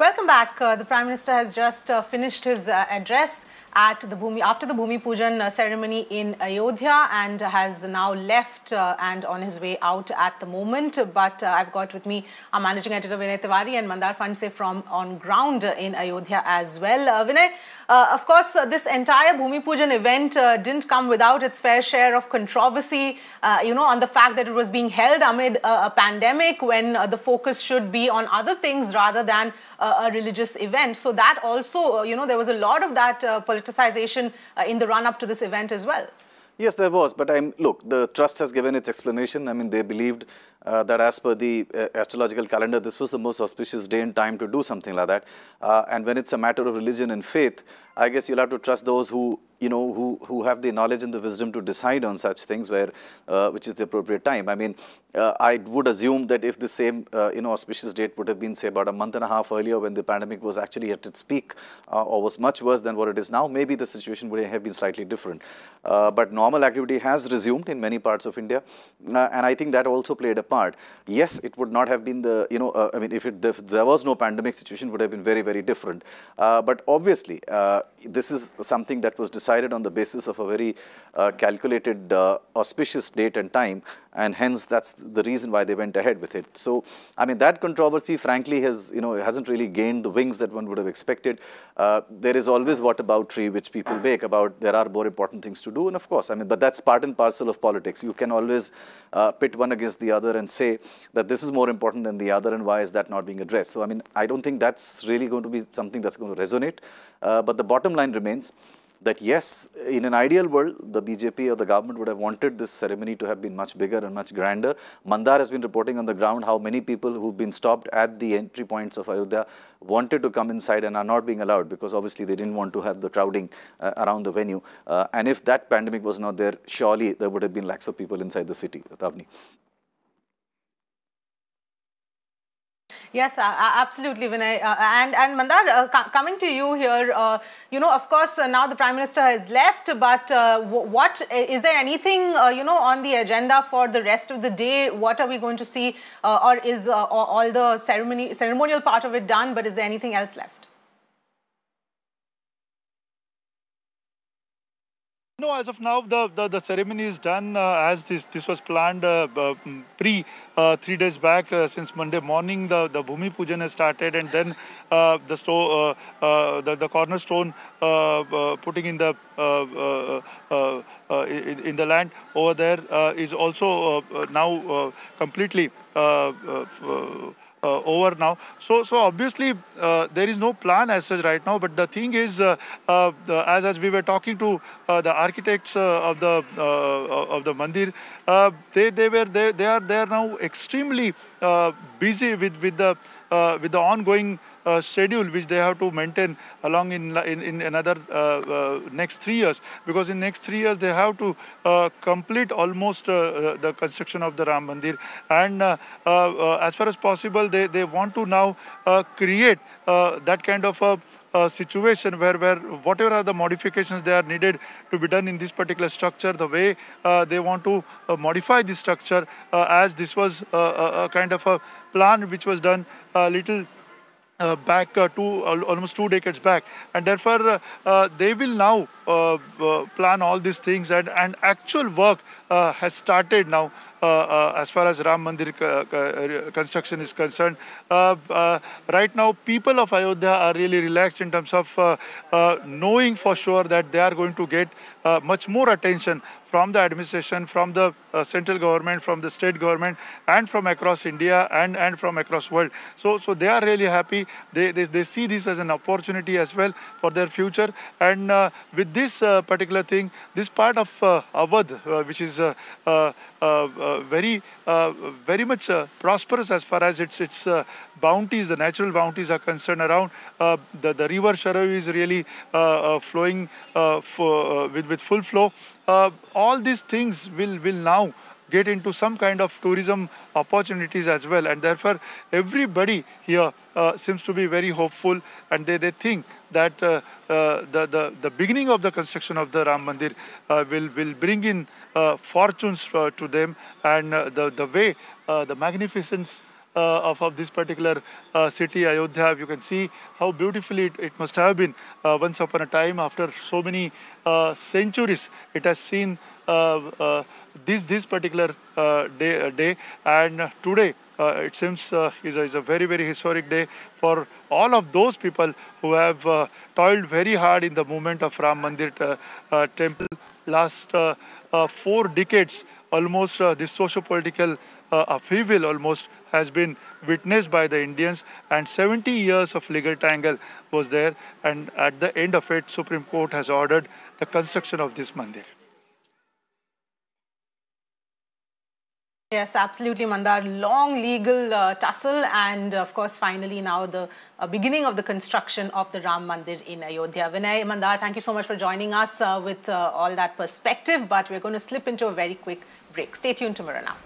Welcome back. The Prime Minister has just finished his address at the after the Bhoomi Pujan ceremony in Ayodhya and has now left and on his way out at the moment. But I've got with me our Managing Editor Vinay Tiwari and Mandar Phanse from on ground in Ayodhya as well. Vinay, of course, this entire Bhoomi Pujan event didn't come without its fair share of controversy, on the fact that it was being held amid a pandemic when the focus should be on other things rather than a religious event. So that also, there was a lot of that politicization in the run-up to this event as well. Yes, there was. But look, the trust has given its explanation. I mean, they believed that as per the astrological calendar, this was the most auspicious day and time to do something like that. And when it's a matter of religion and faith, I guess you'll have to trust those who have the knowledge and the wisdom to decide on such things, which is the appropriate time. I mean, I would assume that if the same, auspicious date would have been, say, about a month and a half earlier when the pandemic was actually at its peak or was much worse than what it is now, maybe the situation would have been slightly different. But normal activity has resumed in many parts of India, and I think that also played a part. Yes, it would not have been the, if there was no pandemic, situation would have been very, very different. But obviously, this is something that was decided on the basis of a very calculated, auspicious date and time, and hence that's the reason why they went ahead with it. So, I mean, that controversy, frankly, hasn't really gained the wings that one would have expected. There is always whataboutery which people make about there are more important things to do, and of course, I mean, but that's part and parcel of politics. You can always pit one against the other and say that this is more important than the other, and why is that not being addressed? So, I mean, I don't think that's really going to be something that's going to resonate. But the bottom line remains that yes, in an ideal world, the BJP or the government would have wanted this ceremony to have been much bigger and much grander. Mandar has been reporting on the ground how many people who've been stopped at the entry points of Ayodhya wanted to come inside and are not being allowed because obviously they didn't want to have the crowding around the venue. And if that pandemic was not there, surely there would have been lakhs of people inside the city. Tavni. Yes, absolutely, Vinay. And Mandar, coming to you here, of course, now the Prime Minister has left, but what is there anything, on the agenda for the rest of the day? What are we going to see, or is all the ceremonial part of it done, but is there anything else left? No, as of now, the ceremony is done as this was planned 3 days back. Since Monday morning, the Bhoomi Pujan has started, and then the cornerstone putting in the land over there is also now completely over now. So obviously there is no plan as such right now. But the thing is, as we were talking to the architects of the mandir, they are now extremely busy with the ongoing schedule which they have to maintain along in another next 3 years, because in next 3 years they have to complete almost the construction of the Ram Mandir, and as far as possible they want to now create that kind of a situation where whatever are the modifications they are needed to be done in this particular structure, the way they want to modify this structure, as this was a kind of a plan which was done a little back almost 2 decades back, and therefore they will now plan all these things, and actual work has started now as far as Ram Mandir construction is concerned. Right now, people of Ayodhya are really relaxed in terms of knowing for sure that they are going to get much more attention from the administration, from the central government, from the state government, and from across India and from across world. So they are really happy. They see this as an opportunity as well for their future. And with this particular thing, this part of Awadh, which is very much prosperous as far as its bounties, the natural bounties are concerned around. The river Saryu is really flowing with full flow. All these things will now get into some kind of tourism opportunities as well, and therefore everybody here seems to be very hopeful, and they think that the beginning of the construction of the Ram Mandir will bring in fortunes to them, and the way the magnificence of this particular city, Ayodhya. You can see how beautifully it must have been once upon a time. After so many centuries, it has seen this particular day, and today it seems is a very, very historic day for all of those people who have toiled very hard in the movement of Ram Mandir temple. Last 4 decades, almost this socio-political upheaval almost has been witnessed by the Indians, and 70 years of legal tangle was there, and at the end of it, Supreme Court has ordered the construction of this mandir. Yes, absolutely, Mandar. Long legal tussle, and of course, finally now the beginning of the construction of the Ram Mandir in Ayodhya. Vinay, Mandar, thank you so much for joining us with all that perspective, but we're going to slip into a very quick break. Stay tuned tomorrow now.